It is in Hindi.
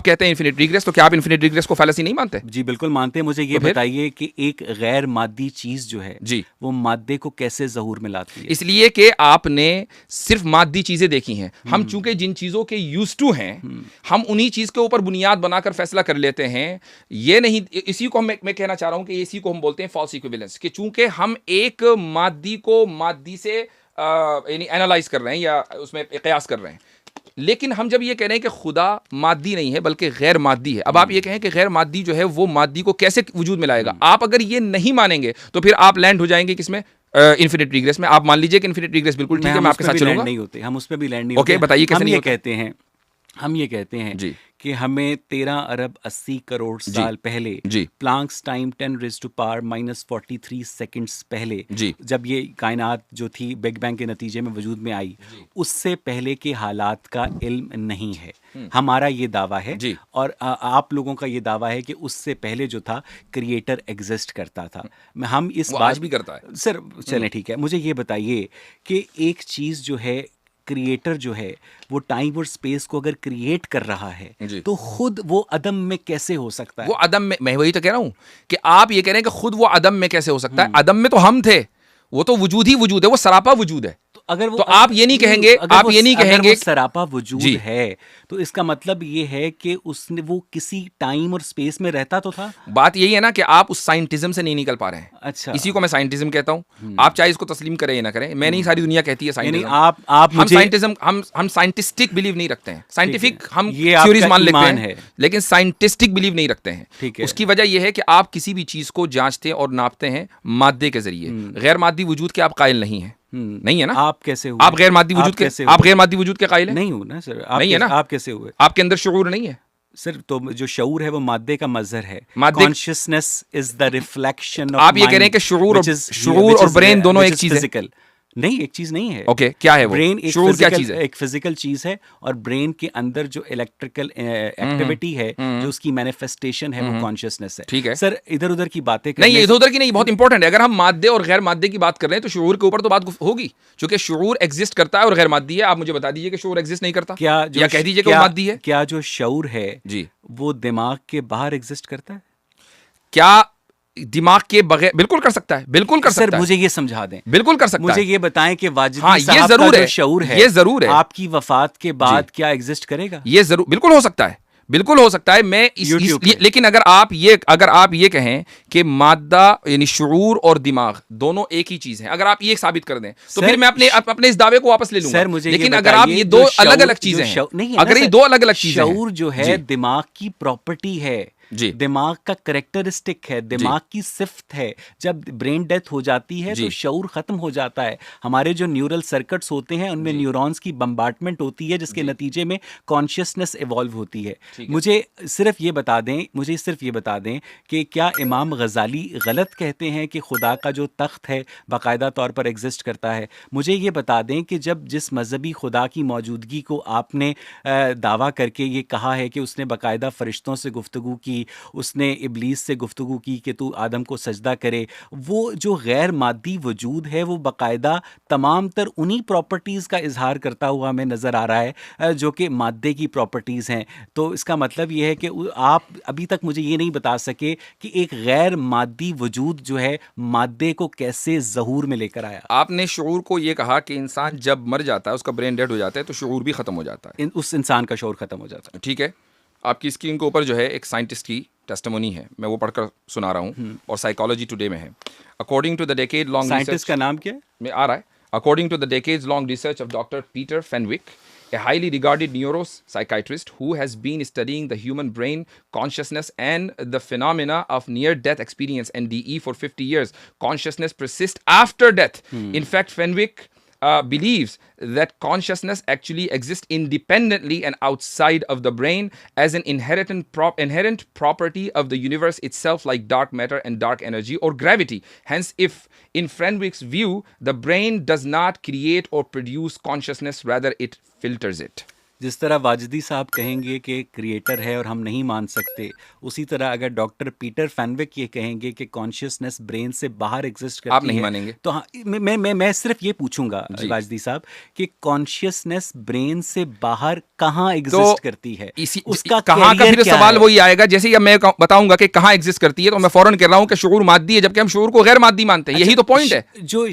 कहते हैं इन्फिनिट रिग्रेस, तो क्या आप इन्फिनिट रिग्रेस को फैलेसी नहीं मानते? जी बिल्कुल मानते हैं। मुझे ये बताइए कि एक गैर मादी चीज जो है जी, वो मादे को कैसे ज़हूर में लाती है? इसलिए कि आपने सिर्फ मादी चीजें देखी हैं। हम चूंकि जिन चीजों के यूज टू हैं, हम उन्हीं चीज के ऊपर बुनियाद बनाकर फैसला कर लेते हैं। ये नहीं, इसी को मैं कहना चाह रहा हूं कि इसी को हम बोलते हैं फॉल्स इक्विवेलेंस, कि चूंकि हम एक मादी को मादी से यानी एनालाइज कर रहे हैं या उसमें कयास कर रहे हैं, लेकिन हम जब ये कह रहे हैं कि खुदा मादी नहीं है बल्कि गैर मादी है, अब आप ये कहें कि गैर मादी जो है वो मादी को कैसे वजूद में लाएगा, आप अगर ये नहीं मानेंगे तो फिर आप लैंड हो जाएंगे किसमें? इन्फिनिट रिग्रेस में। आप मान लीजिए कि इन्फिनिट रिग्रेस बिल्कुल ठीक है, मैं आपके साथ चलूंगा। नहीं होते, हम उस पर भी लैंड नहीं ओके, होते। बताइए कैसे नहीं होते? हम ये कहते हैं जी कि हमें 13 अरब 80 करोड़ साल पहले, जी प्लांक्स टाइम 10⁻⁻43 सेकंड्स पहले, जी जब ये कायनात जो थी बिग बैंग के नतीजे में वजूद में आई, उससे पहले के हालात का इल्म नहीं है। हमारा ये दावा है जी। और आप लोगों का ये दावा है कि उससे पहले जो था क्रिएटर एग्जिस्ट करता था। हम इस वो बात आज भी करता है सर, चलें ठीक है। मुझे ये बताइए कि एक चीज़ जो है, क्रिएटर जो है वो टाइम और स्पेस को अगर क्रिएट कर रहा है जी। तो खुद वो अदम में कैसे हो सकता है? वो अदम में, मैं वही तो कह रहा हूं कि आप ये कह रहे हैं कि खुद वो अदम में कैसे हो सकता है? अदम में तो हम थे, वो तो वजूद ही वजूद है, वो सरापा वजूद है। तो अगर वो, तो आप ये नहीं कहेंगे, आप ये नहीं अगर कहेंगे वो सरापा वजूद जी। है तो इसका मतलब ये है कि उसने, वो किसी टाइम और स्पेस में रहता तो था। बात यही है ना कि आप उस साइंटिज्म से नहीं निकल पा रहे हैं। अच्छा, इसी को मैं साइंटिज्म कहता हूं। आप चाहे इसको तस्लीम करें या ना करें, मैं नहीं, सारी दुनिया कहती है यानी साइंटिज्म। आप हम मुझे, साइंटिज्म, हम साइंटिस्टिक बिलीव नहीं रखते हैं। साइंटिफिक हम ये थ्योरीज आपका मान लेते ईमान हैं है। लेकिन साइंटिस्टिक बिलीव नहीं रखते हैं। ठीक है। उसकी वजह यह है कि आप किसी भी चीज को जांचते और नापते हैं मादे के जरिए। गैर मादी वजूद के आप कायल नहीं है, नहीं है ना? आप कैसे हुए? आप गैर मादी वजूद के, आप गैर मादी वजूद के कायल हैं? नहीं हूं ना सर। नहीं है ना? आप कैसे हुए? आपके अंदर शऊर नहीं है सर। तो जो शऊर है वो मादे का मजहर है। मादे, consciousness is the reflection of आप ये कह रहे हैं कि शऊर और ब्रेन दोनों एक चीज है? नहीं, एक चीज नहीं है। ओके, क्या है वो? ब्रेन शऊर क्या चीज है? एक फिजिकल चीज है, और ब्रेन के अंदर जो इलेक्ट्रिकल एक्टिविटी है, जो उसकी मैनिफेस्टेशन है, वो कॉन्शियसनेस है। ठीक है सर, इधर उधर की बातें नहीं, ये इधर उधर की नहीं, बहुत इंपॉर्टेंट है। अगर हम मादे और गैर मादे की बात कर रहे हैं तो शऊर के ऊपर तो बात होगी, क्योंकि शऊर एग्जिस्ट करता है और गैर मादी है। आप मुझे बता दीजिए कि शऊर एग्जिस्ट नहीं करता, या कह दीजिए कि वो मादी है। क्या जो शऊर है जी, वो दिमाग के बाहर एग्जिस्ट करता है? क्या दिमाग के बगैर? बिल्कुल कर सकता है, बिल्कुल कर सकता है। सर, मुझे ये समझा दें। बिल्कुल कर सकता है। मुझे ये बताएं कि वाजिदी हाँ, ये साहब जरूर का है, जो शऊर है, ये जरूर है, आपकी वफात के बाद क्या एग्जिस्ट करेगा? ये जरूर, बिल्कुल हो सकता है, बिल्कुल हो सकता है। मैं लेकिन अगर आप ये कहें कि मादा यानी शऊर और दिमाग दोनों एक ही चीज है, अगर आप ये साबित कर दें तो फिर मैं अपने इस दावे को वापस ले लूंगा। सर, मुझे लेकिन अगर आप ये दो अलग अलग चीजें हैं, अगर ये दो अलग अलग चीजें हैं, शऊर जो है दिमाग की प्रॉपर्टी है, जी, दिमाग का करेक्टरिस्टिक है, दिमाग की सिफ्त है। जब ब्रेन डेथ हो जाती है तो शऊर खत्म हो जाता है। हमारे जो न्यूरल सर्किट्स होते हैं उनमें न्यूरॉन्स की बम्बार्टमेंट होती है, जिसके नतीजे में कॉन्शियसनेस इवॉल्व होती है। मुझे सिर्फ ये बता दें कि क्या इमाम गजाली गलत कहते हैं कि खुदा का जो तख्त है बाकायदा तौर पर एग्जिस्ट करता है? मुझे ये बता दें कि जब जिस मजहबी खुदा की मौजूदगी को आपने दावा करके ये कहा है कि उसने बाकायदा फरिश्तों से गुफ्तगू की, उसने इब्लीस से गुफ्तगू की कि तू आदम को सजदा करे, वो जो गैर मादी वजूद है वो बाकायदा तमाम तर उन्हीं प्रॉपर्टीज़ का इजहार करता हुआ हमें नज़र आ रहा है जो कि मादे की प्रॉपर्टीज़ हैं। तो इसका मतलब ये है कि आप अभी तक मुझे ये नहीं बता सके कि एक गैर मादी वजूद जो है मादे को कैसे ज़हूर में लेकर आया। आपने शऊर को ये कहा कि इंसान जब मर जाता है, उसका ब्रेन डेड हो जाता है, तो शऊर भी खत्म हो जाता है, उस इंसान का शऊर खत्म हो जाता है। ठीक है। आपकी स्क्रीन के ऊपर जो है एक साइंटिस्ट की टेस्टिमोनी है, मैं वो पढ़कर सुना रहा हूँ, और साइकोलॉजी टुडे में है। According to the decade long, scientist का नाम क्या है? में आ रहा है। According to the decades long research of doctor Peter Fenwick, a highly regarded neuropsychiatrist who has been studying the human brain, consciousness, and the phenomena of near-death experience (NDE) for 50 years. Consciousness persists after death. In fact, Fenwick believes that consciousness actually exists independently and outside of the brain as an inherent property of the universe itself, like dark matter and dark energy or gravity. Hence, if in Fenwick's view, the brain does not create or produce consciousness, rather it filters it. जिस तरह वाजदी साहब कहेंगे कि क्रिएटर है और हम नहीं मान सकते, उसी तरह अगर डॉक्टर पीटर फैनविक ये कहेंगे कि कॉन्शियसनेस ब्रेन से बाहर एग्जिस्ट आप करती नहीं है, मानेंगे। तो हाँ, मैं सिर्फ ये पूछूंगा जी। वाजदी साहब कि कॉन्शियसनेस ब्रेन से बाहर कहाँ तो एग्जिस्ट करती है, इसी उसका कहाँ का कैरियर फिर क्या सवाल है? वही आएगा, जैसे ही अब मैं बताऊंगा कि कहाँ एग्जिस्ट करती है तो मैं फौरन कह रहा हूं कि शऊर मादी है, जबकि हम शऊर को गैर मादी मानते हैं। यही तो पॉइंट है। जो